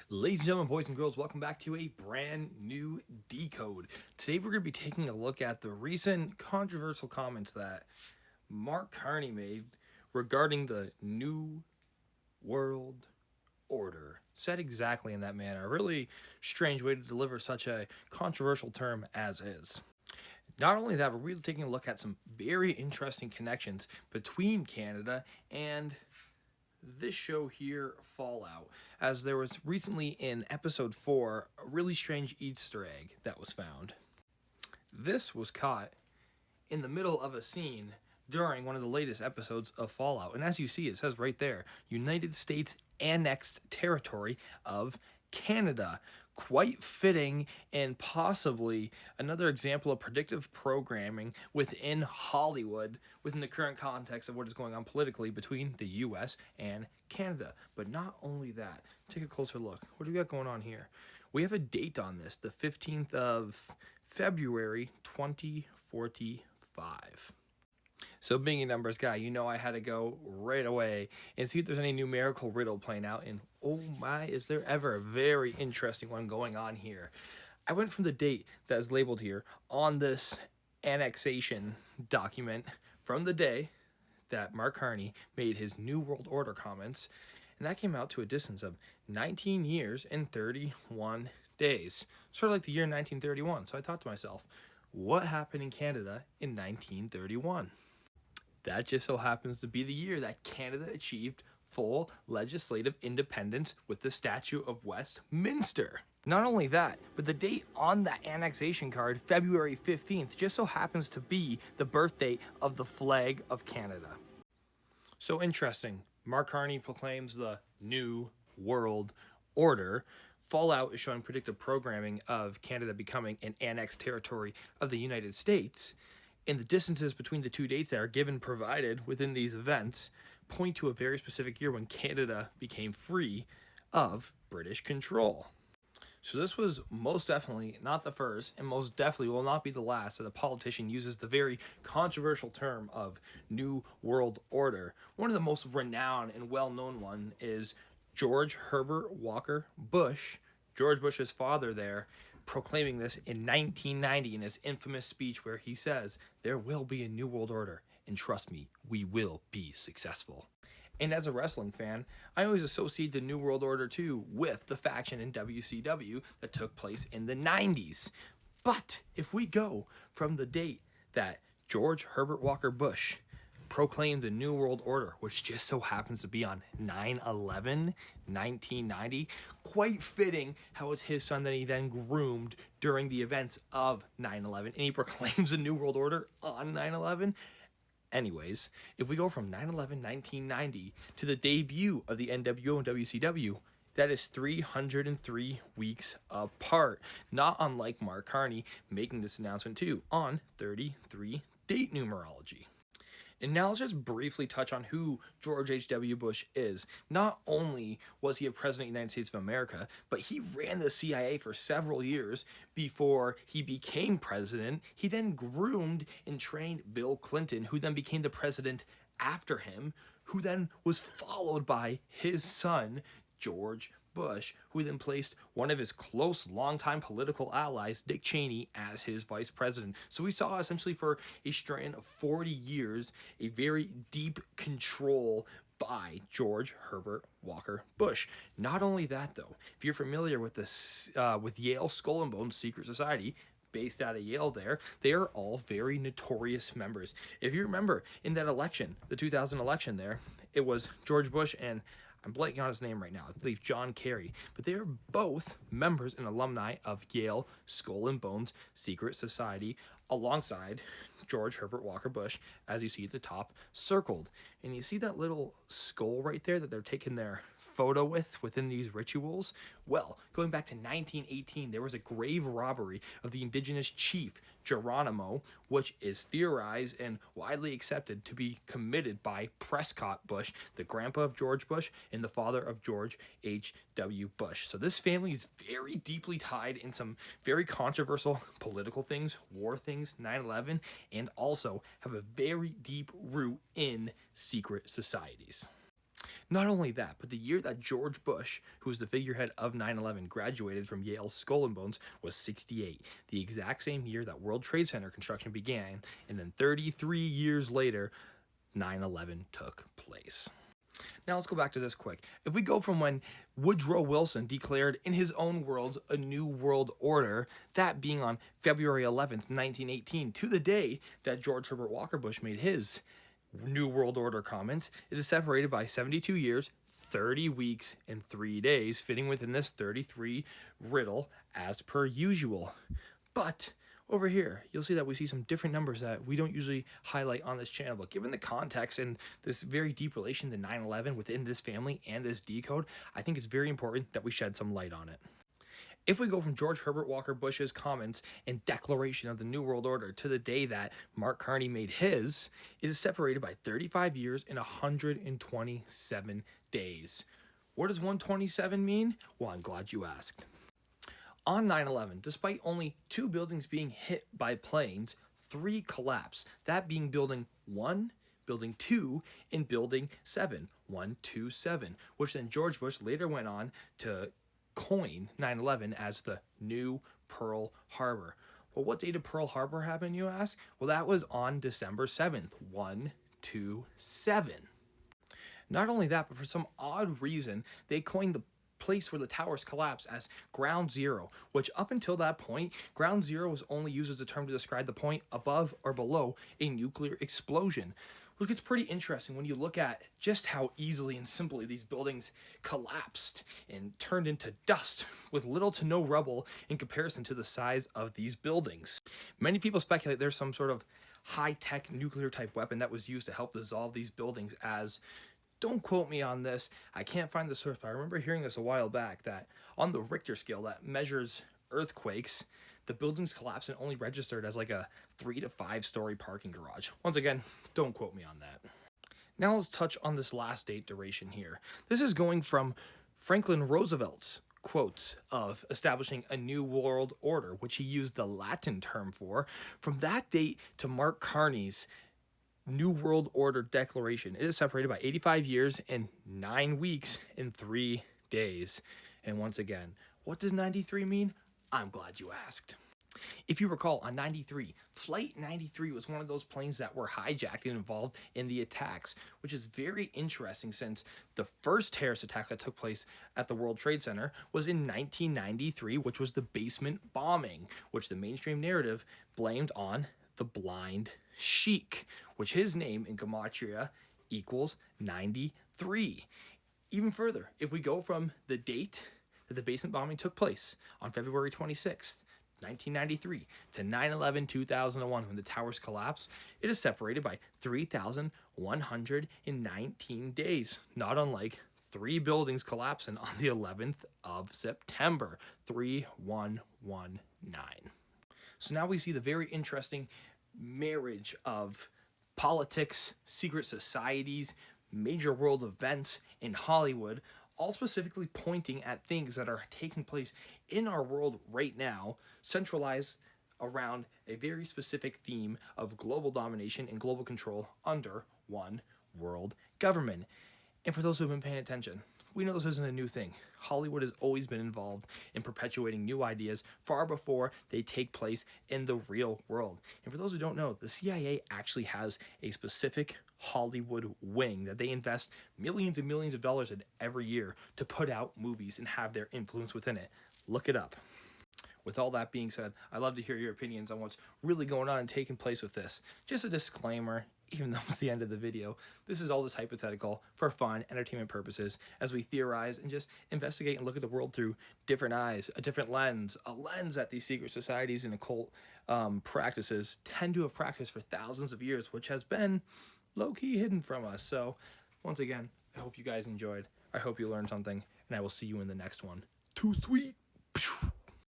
Ladies and gentlemen, boys and girls, welcome back to a brand new Decode. Today we're going to be taking a look at the recent controversial comments that Mark Carney made regarding the New World Order. Said exactly in that manner. A really strange way to deliver such a controversial term as is. Not only that, we're really taking a look at some very interesting connections between Canada and this show here, Fallout, as there was recently in episode 4 a really strange Easter egg that was found. This was caught in the middle of a scene during one of the latest episodes of Fallout, and as you see, it says right there, United States annexed territory of Canada. Quite fitting and possibly another example of predictive programming within Hollywood, within the current context of what is going on politically between the US and Canada. But not only that, take a closer look. What do we got going on here? We have a date on this, the 15th of February, 2045. So being a numbers guy, you know I had to go right away and see if there's any numerical riddle playing out. And oh my, is there ever a very interesting one going on here. I went from the date that is labeled here on this annexation document from the day that Mark Carney made his New World Order comments. And that came out to a distance of 19 years and 31 days. Sort of like the year 1931. So I thought to myself, what happened in Canada in 1931? That just so happens to be the year that Canada achieved full legislative independence with the Statute of Westminster. Not only that, but the date on that annexation card, February 15th, just so happens to be the birth date of the flag of Canada. So interesting. Mark Carney proclaims the New World Order. Fallout is showing predictive programming of Canada becoming an annexed territory of the United States. And the distances between the two dates that are provided within these events point to a very specific year when Canada became free of British control. So this was most definitely not the first, and most definitely will not be the last, that a politician uses the very controversial term of New World Order. One of the most renowned and well-known one is George Herbert Walker Bush, George Bush's father there, proclaiming this in 1990 in his infamous speech where he says, "There will be a New World Order, and trust me, we will be successful." And as a wrestling fan, I always associate the New World Order too with the faction in WCW that took place in the 90s. But if we go from the date that George Herbert Walker Bush proclaimed the New World Order, which just so happens to be on 9/11, 1990. Quite fitting how it's his son that he then groomed during the events of 9/11, and he proclaims the New World Order on 9/11. Anyways, if we go from 9/11, 1990 to the debut of the NWO and WCW, that is 303 weeks apart. Not unlike Mark Carney making this announcement too on 33 date numerology. And now let's just briefly touch on who George H.W. Bush is. Not only was he a president of the United States of America, but he ran the CIA for several years before he became president. He then groomed and trained Bill Clinton, who then became the president after him, who then was followed by his son, George Bush, who then placed one of his close longtime political allies, Dick Cheney, as his vice president. So we saw essentially for a strand of 40 years a very deep control by George Herbert Walker Bush. Not only that though, if you're familiar with this, with Yale Skull and Bones Secret Society, based out of Yale there, they are all very notorious members. If you remember in that election, the 2000 election there, it was George Bush and I'm blanking on his name right now. I believe John Kerry. But they are both members and alumni of Yale Skull and Bones Secret Society alongside George Herbert Walker Bush, as you see at the top circled. And you see that little skull right there that they're taking their photo with within these rituals? Well, going back to 1918, there was a grave robbery of the indigenous chief Geronimo, which is theorized and widely accepted to be committed by Prescott Bush, the grandpa of George Bush and the father of George H.W. Bush. So this family is very deeply tied in some very controversial political things, war things, 9/11, and also have a very deep root in secret societies. Not only that, but the year that George Bush, who was the figurehead of 9/11, graduated from Yale's Skull and Bones was 68, the exact same year that World Trade Center construction began, and then 33 years later, 9/11 took place. Now let's go back to this quick. If we go from when Woodrow Wilson declared in his own words a new world order, that being on February 11th, 1918, to the day that George Herbert Walker Bush made his New World Order comments, it is separated by 72 years, 30 weeks, and 3 days, fitting within this 33 riddle as per usual. But over here, you'll see that we see some different numbers that we don't usually highlight on this channel. But given the context and this very deep relation to 9/11 within this family and this decode, I think it's very important that we shed some light on it. If we go from George Herbert Walker Bush's comments and declaration of the New World Order to the day that Mark Carney made his, it is separated by 35 years and 127 days. What does 127 mean? Well, I'm glad you asked. On 9/11, despite only 2 buildings being hit by planes, 3 collapsed, that being Building 1, Building 2, and Building 7, 127, which then George Bush later went on to coin 9/11 as the new Pearl Harbor. Well, what day did Pearl Harbor happen, you ask? Well, that was on December 7th, 127. Not only that, but for some odd reason, they coined the place where the towers collapsed as Ground Zero, which up until that point, Ground Zero was only used as a term to describe the point above or below a nuclear explosion. Which gets pretty interesting when you look at just how easily and simply these buildings collapsed and turned into dust with little to no rubble in comparison to the size of these buildings. Many people speculate there's some sort of high-tech nuclear type weapon that was used to help dissolve these buildings as, don't quote me on this, I can't find the source, but I remember hearing this a while back, that on the Richter scale that measures earthquakes, the buildings collapsed and only registered as like a 3 to 5 story parking garage. Once again, don't quote me on that. Now let's touch on this last date duration here. This is going from Franklin Roosevelt's quotes of establishing a new world order, which he used the Latin term for, from that date to Mark Carney's New World Order Declaration. It is separated by 85 years and 9 weeks and 3 days. And once again, what does 93 mean? I'm glad you asked. If you recall, on 93, Flight 93 was one of those planes that were hijacked and involved in the attacks, which is very interesting since the first terrorist attack that took place at the World Trade Center was in 1993, which was the basement bombing, which the mainstream narrative blamed on the blind sheik, which his name in Gematria equals 93. Even further, if we go from the date that the basement bombing took place on February 26th, 1993 to 9/11/2001 when the towers collapsed, it is separated by 3,119 days, not unlike 3 buildings collapsing on the 11th of September, 3119. So now we see the very interesting marriage of politics, secret societies, major world events in Hollywood, all specifically pointing at things that are taking place in our world right now, centralized around a very specific theme of global domination and global control under one world government. And for those who have been paying attention, we know this isn't a new thing. Hollywood has always been involved in perpetuating new ideas far before they take place in the real world. And for those who don't know, the CIA actually has a specific Hollywood wing that they invest millions and millions of dollars in every year to put out movies and have their influence within it. Look it up. With all that being said, I'd love to hear your opinions on what's really going on and taking place with this. Just a disclaimer, even though it's the end of the video, this is all just hypothetical for fun, entertainment purposes, as we theorize and just investigate and look at the world through different eyes, a different lens, a lens that these secret societies and occult practices tend to have practiced for thousands of years, which has been low-key hidden from us. So, once again, I hope you guys enjoyed. I hope you learned something, and I will see you in the next one. Too sweet!